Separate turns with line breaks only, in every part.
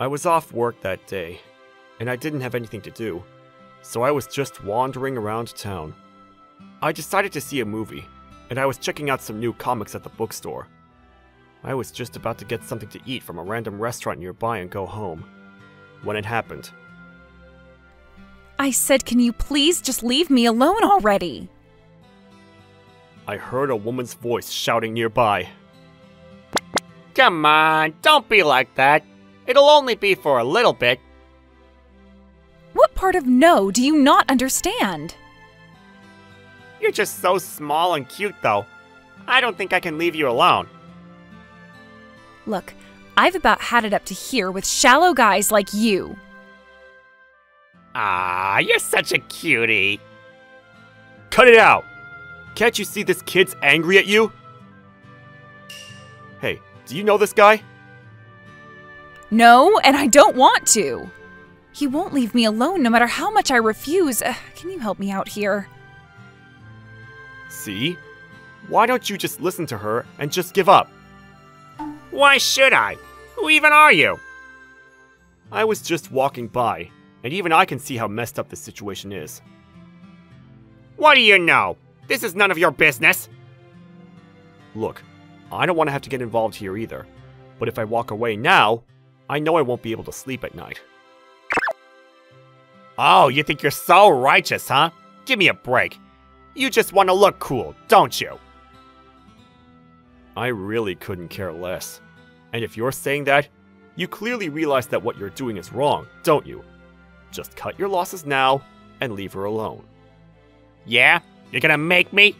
I was off work that day, and I didn't have anything to do, so I was just wandering around town. I decided to see a movie, and I was checking out some new comics at the bookstore. I was just about to get something to eat from a random restaurant nearby and go home, when it happened.
I said, can you please just leave me alone already?
I heard a woman's voice shouting nearby.
Come on, don't be like that. It'll only be for a little bit.
What part of no do you not understand?
You're just so small and cute, though. I don't think I can leave you alone.
Look, I've about had it up to here with shallow guys like you.
Ah, you're such a cutie.
Cut it out! Can't you see this kid's angry at you? Hey, do you know this guy?
No, and I don't want to. He won't leave me alone no matter how much I refuse. Can you help me out here?
See? Why don't you just listen to her and just give up?
Why should I? Who even are you?
I was just walking by, and even I can see how messed up the situation is.
What do you know? This is none of your business.
Look, I don't want to have to get involved here either, but if I walk away now, I know I won't be able to sleep at night.
Oh, you think you're so righteous, huh? Give me a break. You just want to look cool, don't you?
I really couldn't care less. And if you're saying that, you clearly realize that what you're doing is wrong, don't you? Just cut your losses now and leave her alone.
Yeah? You're gonna make me?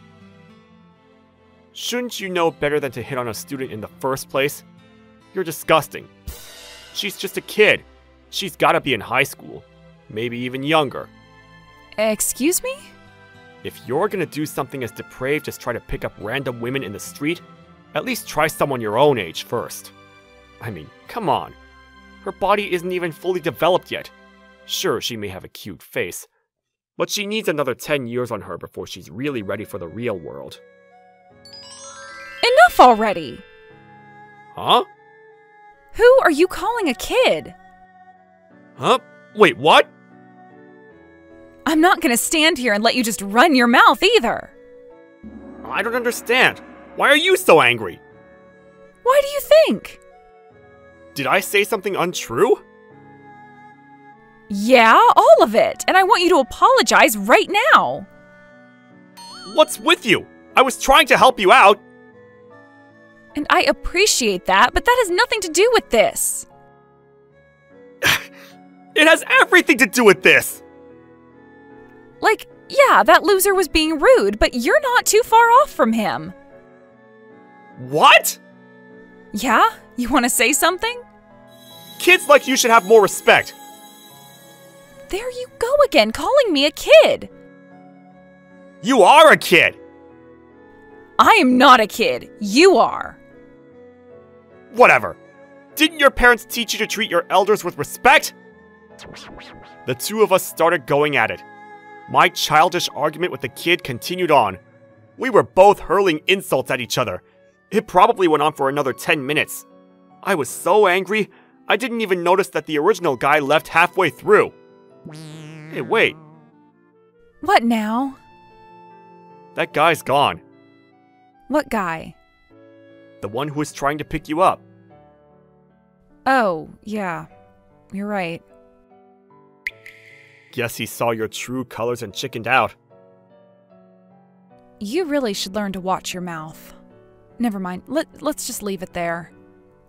Shouldn't you know better than to hit on a student in the first place? You're disgusting. She's just a kid. She's gotta be in high school. Maybe even younger.
Excuse me?
If you're gonna do something as depraved as try to pick up random women in the street, at least try someone your own age first. I mean, come on. Her body isn't even fully developed yet. Sure, she may have a cute face, but she needs another 10 years on her before she's really ready for the real world.
Enough already!
Huh?
Who are you calling a kid?
Huh? Wait, what?
I'm not gonna stand here and let you just run your mouth either.
I don't understand. Why are you so angry?
Why do you think?
Did I say something untrue?
Yeah, all of it. And I want you to apologize right now.
What's with you? I was trying to help you out.
And I appreciate that, but that has nothing to do with this.
It has everything to do with this.
Like, yeah, that loser was being rude, but you're not too far off from him.
What?
Yeah? You want to say something?
Kids like you should have more respect.
There you go again, calling me a kid.
You are a kid.
I am not a kid. You are.
Whatever. Didn't your parents teach you to treat your elders with respect? The two of us started going at it. My childish argument with the kid continued on. We were both hurling insults at each other. It probably went on for another 10 minutes. I was so angry, I didn't even notice that the original guy left halfway through. Hey, wait.
What now?
That guy's gone.
What guy?
The one who was trying to pick you up.
Oh, yeah. You're right.
Guess he saw your true colors and chickened out.
You really should learn to watch your mouth. Never mind. Let's just leave it there.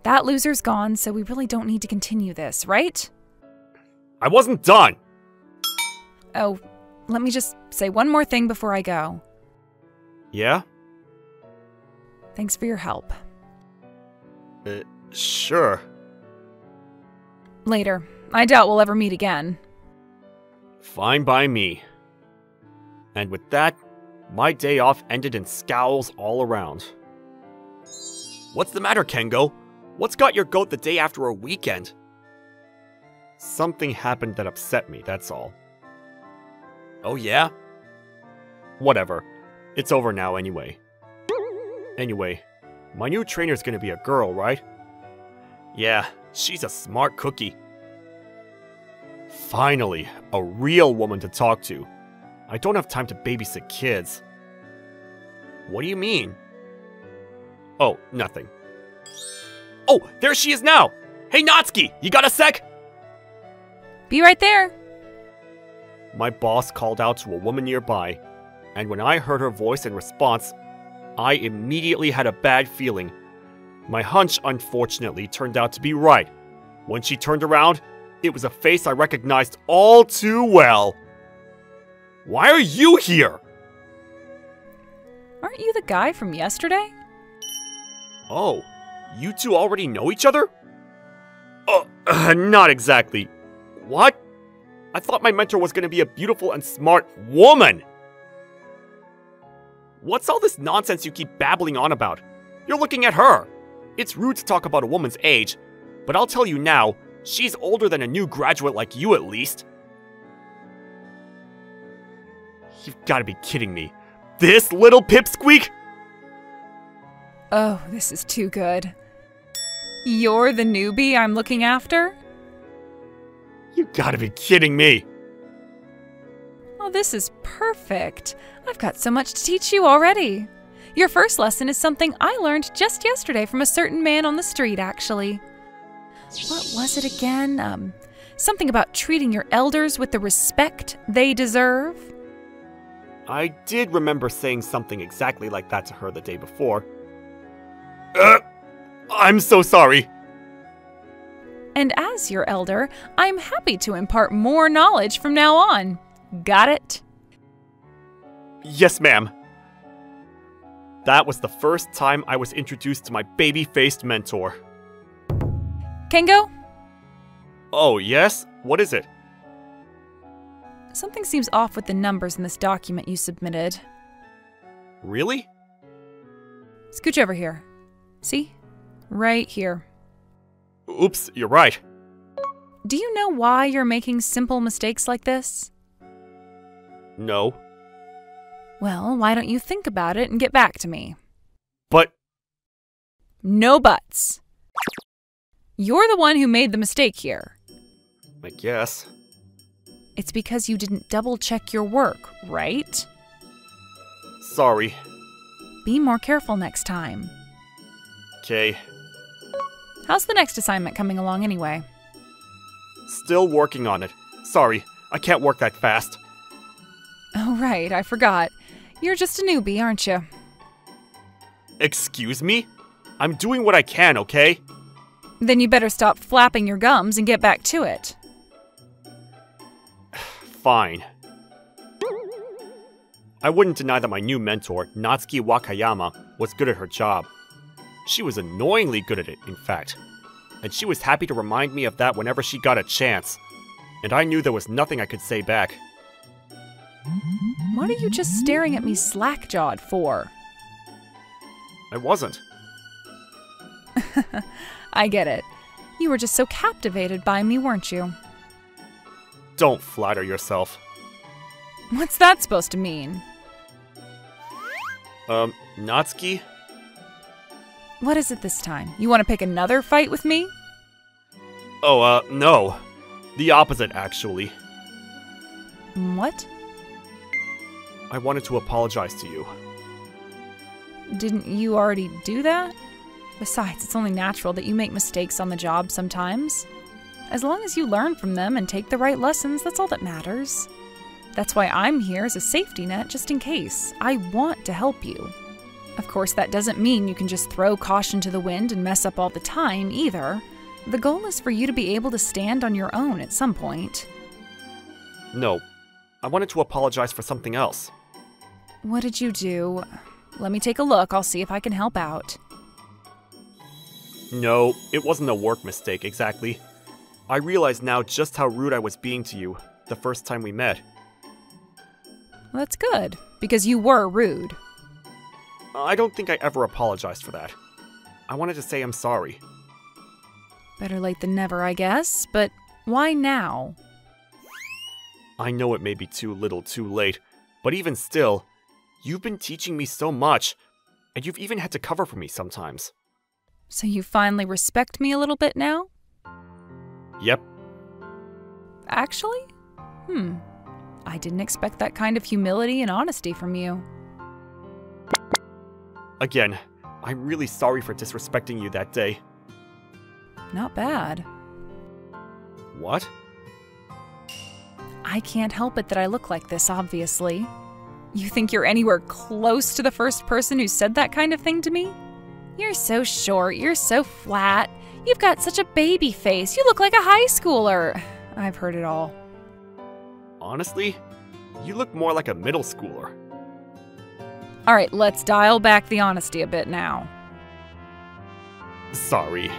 That loser's gone, so we really don't need to continue this, right?
I wasn't done!
Oh, let me just say one more thing before I go.
Yeah?
Thanks for your help.
Sure.
Later. I doubt we'll ever meet again.
Fine by me. And with that, my day off ended in scowls all around. What's the matter, Kengo? What's got your goat the day after a weekend? Something happened that upset me, that's all. Oh yeah? Whatever. It's over now anyway. Anyway, my new trainer's gonna be a girl, right? Yeah, She's a smart cookie. Finally, a real woman to talk to. I don't have time to babysit kids. What do you mean? Oh, nothing. Oh, there she is now! Hey, Natsuki, you got a sec?
Be right there.
My boss called out to a woman nearby, and when I heard her voice in response, I immediately had a bad feeling. My hunch, unfortunately, turned out to be right. When she turned around, it was a face I recognized all too well. Why are you here?
Aren't you the guy from yesterday?
Oh, you two already know each other? Not exactly. What? I thought my mentor was going to be a beautiful and smart woman. What's all this nonsense you keep babbling on about? You're looking at her. It's rude to talk about a woman's age, but I'll tell you now, she's older than a new graduate like you at least. You've got to be kidding me. This little pipsqueak?
Oh, this is too good. You're the newbie I'm looking after?
You gotta be kidding me.
Oh, this is perfect. I've got so much to teach you already. Your first lesson is something I learned just yesterday from a certain man on the street, actually. What was it again? Something about treating your elders with the respect they deserve?
I did remember saying something exactly like that to her the day before. I'm so sorry.
And as your elder, I'm happy to impart more knowledge from now on. Got it?
Yes, ma'am. That was the first time I was introduced to my baby-faced mentor.
Kengo?
Oh, yes? What is it?
Something seems off with the numbers in this document you submitted.
Really?
Scooch over here. See? Right here.
Oops, you're right.
Do you know why you're making simple mistakes like this?
No.
Well, why don't you think about it and get back to me?
But...
No buts. You're the one who made the mistake here.
I guess.
It's because you didn't double-check your work, right?
Sorry.
Be more careful next time.
Okay.
How's the next assignment coming along anyway?
Still working on it. Sorry, I can't work that fast.
Oh, right, I forgot. You're just a newbie, aren't you?
Excuse me? I'm doing what I can, okay?
Then you better stop flapping your gums and get back to it.
Fine. I wouldn't deny that my new mentor, Natsuki Wakayama, was good at her job. She was annoyingly good at it, in fact. And she was happy to remind me of that whenever she got a chance. And I knew there was nothing I could say back.
What are you just staring at me slack-jawed for?
I wasn't.
I get it. You were just so captivated by me, weren't you?
Don't flatter yourself.
What's that supposed to mean?
Natsuki?
What is it this time? You want to pick another fight with me?
Oh, no. The opposite, actually.
What?
I wanted to apologize to you.
Didn't you already do that? Besides, it's only natural that you make mistakes on the job sometimes. As long as you learn from them and take the right lessons, that's all that matters. That's why I'm here as a safety net, just in case. I want to help you. Of course, that doesn't mean you can just throw caution to the wind and mess up all the time, either. The goal is for you to be able to stand on your own at some point.
No. I wanted to apologize for something else.
What did you do? Let me take a look. I'll see if I can help out.
No, it wasn't a work mistake, exactly. I realize now just how rude I was being to you the first time we met.
Well, that's good, because you were rude.
I don't think I ever apologized for that. I wanted to say I'm sorry.
Better late than never, I guess, but why now?
I know it may be too little too late, but even still, you've been teaching me so much, and you've even had to cover for me sometimes.
So you finally respect me a little bit now?
Yep.
Actually? I didn't expect that kind of humility and honesty from you.
Again, I'm really sorry for disrespecting you that day.
Not bad.
What?
I can't help it that I look like this, obviously. You think you're anywhere close to the first person who said that kind of thing to me? You're so short, you're so flat, you've got such a baby face, you look like a high schooler. I've heard it all.
Honestly, you look more like a middle schooler.
Alright, let's dial back the honesty a bit now.
Sorry.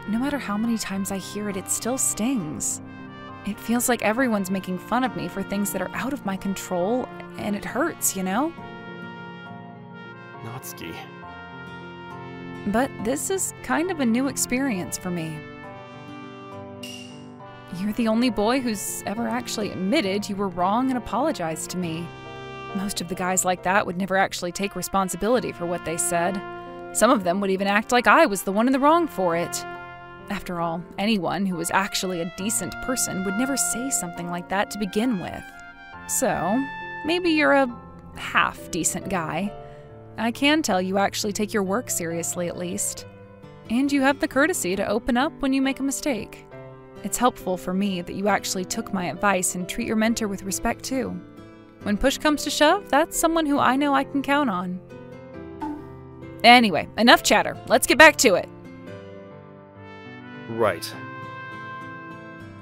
No matter how many times I hear it, it still stings. It feels like everyone's making fun of me for things that are out of my control, and it hurts, you know?
Natsuki.
But this is kind of a new experience for me. You're the only boy who's ever actually admitted you were wrong and apologized to me. Most of the guys like that would never actually take responsibility for what they said. Some of them would even act like I was the one in the wrong for it. After all, anyone who was actually a decent person would never say something like that to begin with. So, maybe you're a half-decent guy. I can tell you actually take your work seriously at least. And you have the courtesy to open up when you make a mistake. It's helpful for me that you actually took my advice and treat your mentor with respect too. When push comes to shove, that's someone who I know I can count on. Anyway, enough chatter. Let's get back to it.
Right.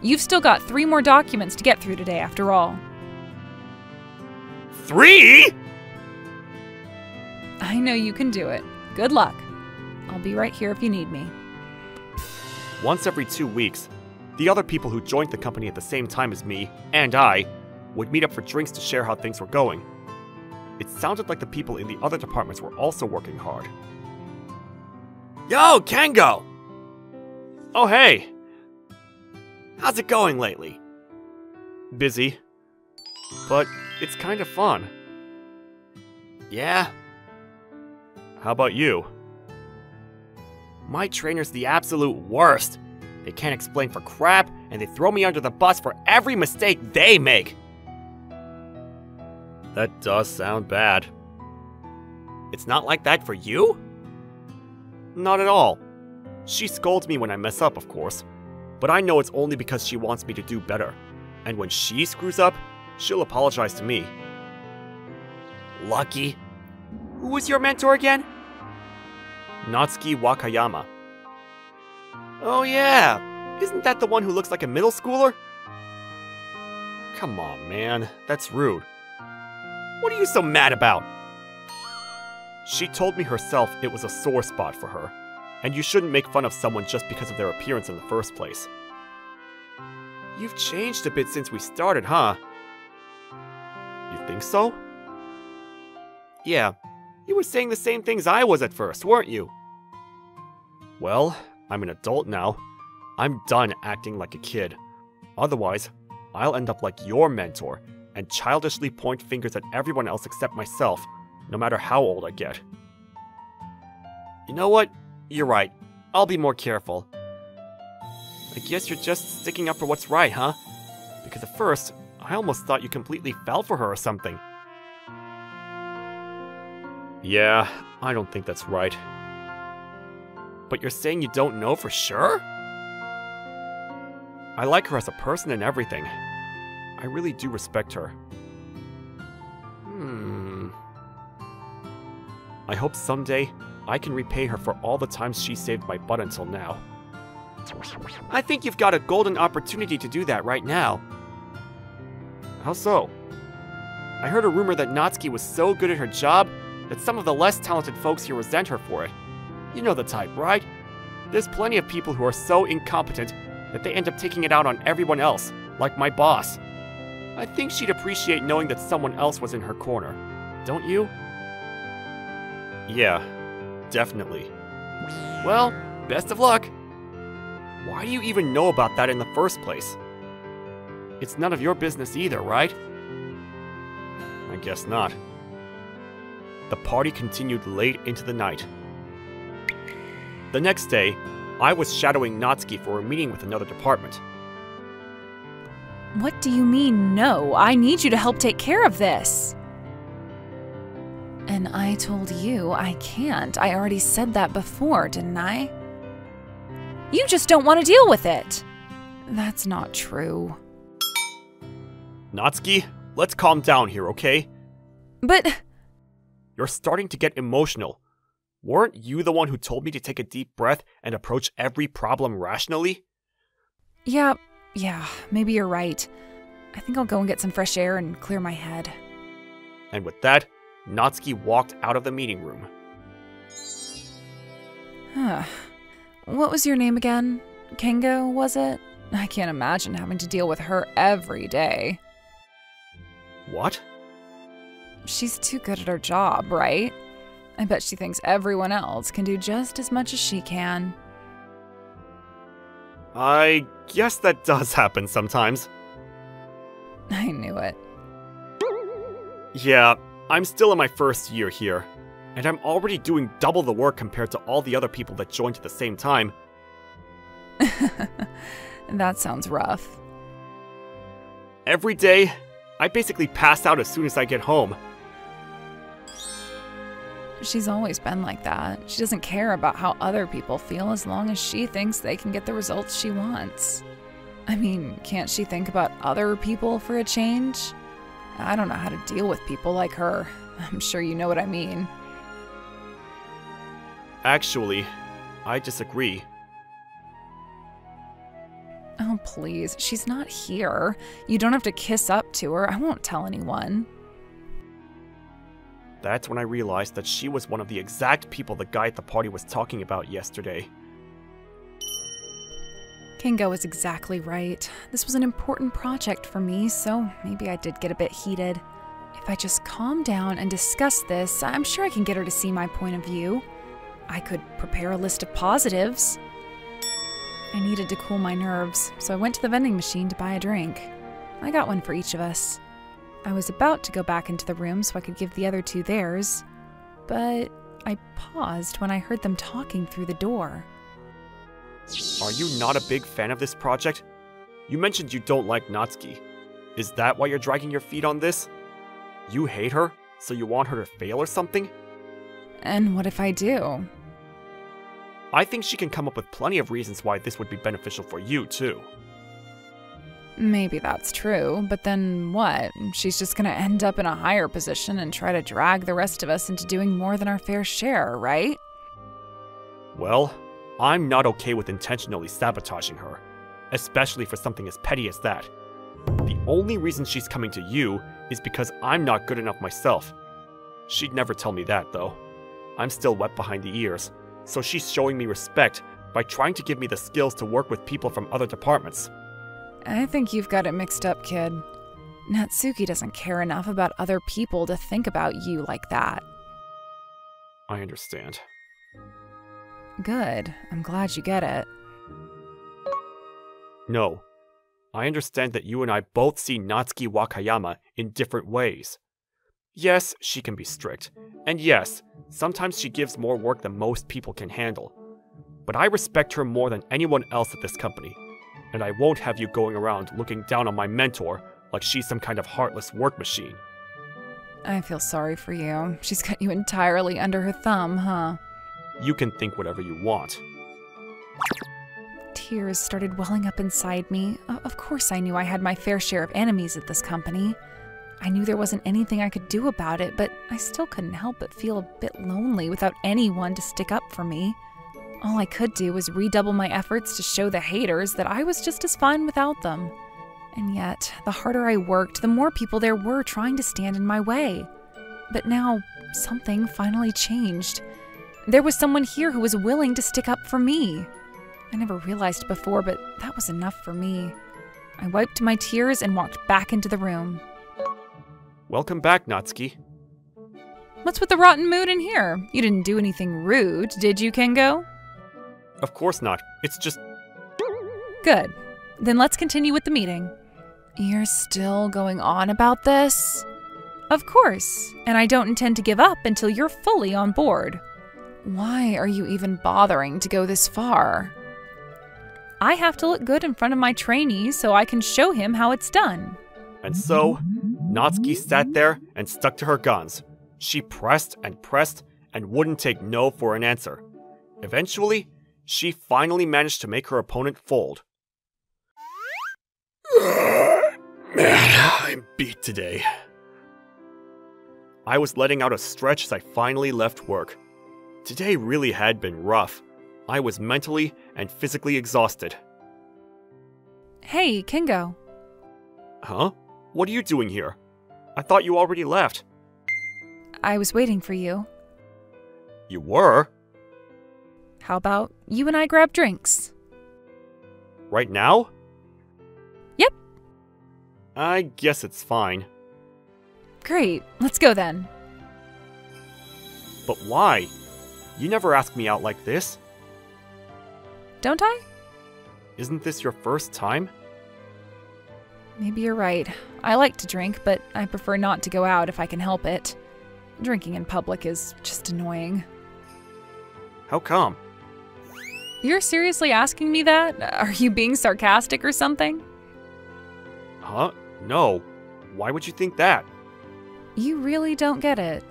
You've still got 3 more documents to get through today, after all.
3?!
I know you can do it. Good luck. I'll be right here if you need me.
Once every 2 weeks, the other people who joined the company at the same time as me, and I, would meet up for drinks to share how things were going. It sounded like the people in the other departments were also working hard. Yo, Kengo! Oh, hey! How's it going lately? Busy. But it's kind of fun. Yeah? How about you? My trainer's the absolute worst. They can't explain for crap, and they throw me under the bus for every mistake they make. That does sound bad. It's not like that for you? Not at all. She scolds me when I mess up, of course, but I know it's only because she wants me to do better. And when she screws up, she'll apologize to me. Lucky. Who was your mentor again? Natsuki Wakayama. Oh yeah, isn't that the one who looks like a middle schooler? Come on, man, that's rude. What are you so mad about? She told me herself it was a sore spot for her, and you shouldn't make fun of someone just because of their appearance in the first place. You've changed a bit since we started, huh? You think so? Yeah, you were saying the same things I was at first, weren't you? Well, I'm an adult now. I'm done acting like a kid. Otherwise, I'll end up like your mentor and childishly point fingers at everyone else except myself, no matter how old I get. You know what? You're right. I'll be more careful. I guess you're just sticking up for what's right, huh? Because at first, I almost thought you completely fell for her or something. Yeah, I don't think that's right. But you're saying you don't know for sure? I like her as a person and everything. I really do respect her. I hope someday I can repay her for all the times she saved my butt until now. I think you've got a golden opportunity to do that right now. How so? I heard a rumor that Natsuki was so good at her job that some of the less talented folks here resent her for it. You know the type, right? There's plenty of people who are so incompetent that they end up taking it out on everyone else, like my boss. I think she'd appreciate knowing that someone else was in her corner. Don't you? Yeah, definitely. Well, best of luck. Why do you even know about that in the first place? It's none of your business either, right? I guess not. The party continued late into the night. The next day, I was shadowing Natsuki for a meeting with another department.
What do you mean, no? I need you to help take care of this. And I told you I can't. I already said that before, didn't I? You just don't want to deal with it. That's not true.
Natsuki, let's calm down here, okay?
But...
You're starting to get emotional. Weren't you the one who told me to take a deep breath and approach every problem rationally?
Yeah, maybe you're right. I think I'll go and get some fresh air and clear my head.
And with that, Natsuki walked out of the meeting room.
What was your name again? Kengo, was it? I can't imagine having to deal with her every day.
What?
She's too good at her job, right? I bet she thinks everyone else can do just as much as she can.
I guess that does happen sometimes.
I knew it.
Yeah, I'm still in my first year here, and I'm already doing double the work compared to all the other people that joined at the same time.
That sounds rough.
Every day, I basically pass out as soon as I get home.
She's always been like that. She doesn't care about how other people feel as long as she thinks they can get the results she wants. I mean, can't she think about other people for a change? I don't know how to deal with people like her. I'm sure you know what I mean.
Actually, I disagree.
Oh, please. She's not here. You don't have to kiss up to her. I won't tell anyone.
That's when I realized that she was one of the exact people the guy at the party was talking about yesterday.
Kengo was exactly right. This was an important project for me, so maybe I did get a bit heated. If I just calm down and discuss this, I'm sure I can get her to see my point of view. I could prepare a list of positives. I needed to cool my nerves, so I went to the vending machine to buy a drink. I got one for each of us. I was about to go back into the room so I could give the other two theirs, but I paused when I heard them talking through the door.
Are you not a big fan of this project? You mentioned you don't like Natsuki. Is that why you're dragging your feet on this? You hate her, so you want her to fail or something?
And what if I do?
I think she can come up with plenty of reasons why this would be beneficial for you, too.
Maybe that's true, but then what? She's just gonna end up in a higher position and try to drag the rest of us into doing more than our fair share, right?
Well, I'm not okay with intentionally sabotaging her, especially for something as petty as that. The only reason she's coming to you is because I'm not good enough myself. She'd never tell me that, though. I'm still wet behind the ears, so she's showing me respect by trying to give me the skills to work with people from other departments.
I think you've got it mixed up, kid. Natsuki doesn't care enough about other people to think about you like that.
I understand.
Good. I'm glad you get it.
No. I understand that you and I both see Natsuki Wakayama in different ways. Yes, she can be strict. And yes, sometimes she gives more work than most people can handle. But I respect her more than anyone else at this company. And I won't have you going around looking down on my mentor like she's some kind of heartless work machine.
I feel sorry for you. She's got you entirely under her thumb, huh?
You can think whatever you want.
Tears started welling up inside me. Of course I knew I had my fair share of enemies at this company. I knew there wasn't anything I could do about it, but I still couldn't help but feel a bit lonely without anyone to stick up for me. All I could do was redouble my efforts to show the haters that I was just as fine without them. And yet, the harder I worked, the more people there were trying to stand in my way. But now, something finally changed. There was someone here who was willing to stick up for me. I never realized before, but that was enough for me. I wiped my tears and walked back into the room.
Welcome back, Natsuki.
What's with the rotten mood in here? You didn't do anything rude, did you, Kengo?
Of course not. It's just...
Good. Then let's continue with the meeting. You're still going on about this? Of course, and I don't intend to give up until you're fully on board. Why are you even bothering to go this far? I have to look good in front of my trainees so I can show him how it's done.
And so, Natsuki sat there and stuck to her guns. She pressed and wouldn't take no for an answer. Eventually, she finally managed to make her opponent fold. Man, I'm beat today. I was letting out a stretch as I finally left work. Today really had been rough. I was mentally and physically exhausted.
Hey, Kingo.
Huh? What are you doing here? I thought you already left.
I was waiting for you.
You were?
How about you and I grab drinks?
Right now?
Yep.
I guess it's fine.
Great, let's go then.
But why? You never ask me out like this.
Don't I?
Isn't this your first time?
Maybe you're right. I like to drink, but I prefer not to go out if I can help it. Drinking in public is just annoying.
How come?
You're seriously asking me that? Are you being sarcastic or something?
Huh? No. Why would you think that?
You really don't get it.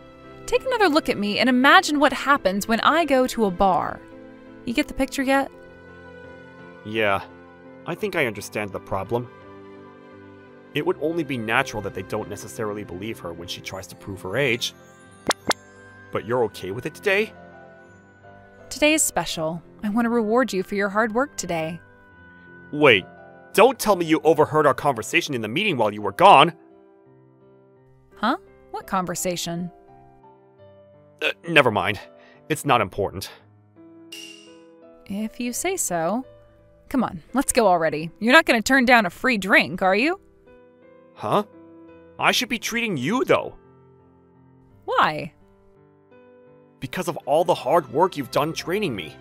Take another look at me and imagine what happens when I go to a bar. You get the picture yet?
Yeah, I think I understand the problem. It would only be natural that they don't necessarily believe her when she tries to prove her age. But you're okay with it today?
Today is special. I want to reward you for your hard work today.
Wait, don't tell me you overheard our conversation in the meeting while you were gone.
Huh? What conversation?
Never mind. It's not important.
If you say so. Come on, let's go already. You're not going to turn down a free drink, are you?
Huh? I should be treating you, though.
Why?
Because of all the hard work you've done training me.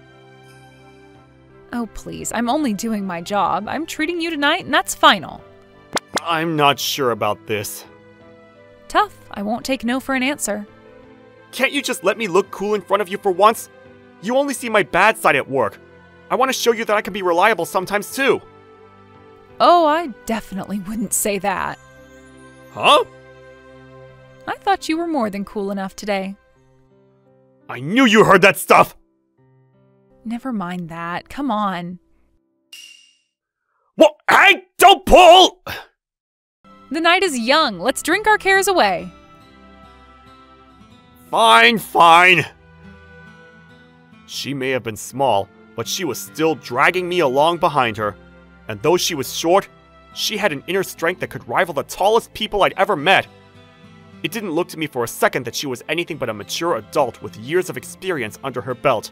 Oh, please. I'm only doing my job. I'm treating you tonight, and that's final.
I'm not sure about this.
Tough. I won't take no for an answer.
Can't you just let me look cool in front of you for once? You only see my bad side at work. I want to show you that I can be reliable sometimes, too.
Oh, I definitely wouldn't say that.
Huh?
I thought you were more than cool enough today.
I knew you heard that stuff!
Never mind that. Come on.
Well, hey, don't pull!
The night is young. Let's drink our cares away.
Fine, fine. She may have been small, but she was still dragging me along behind her. And though she was short, she had an inner strength that could rival the tallest people I'd ever met. It didn't look to me for a second that she was anything but a mature adult with years of experience under her belt.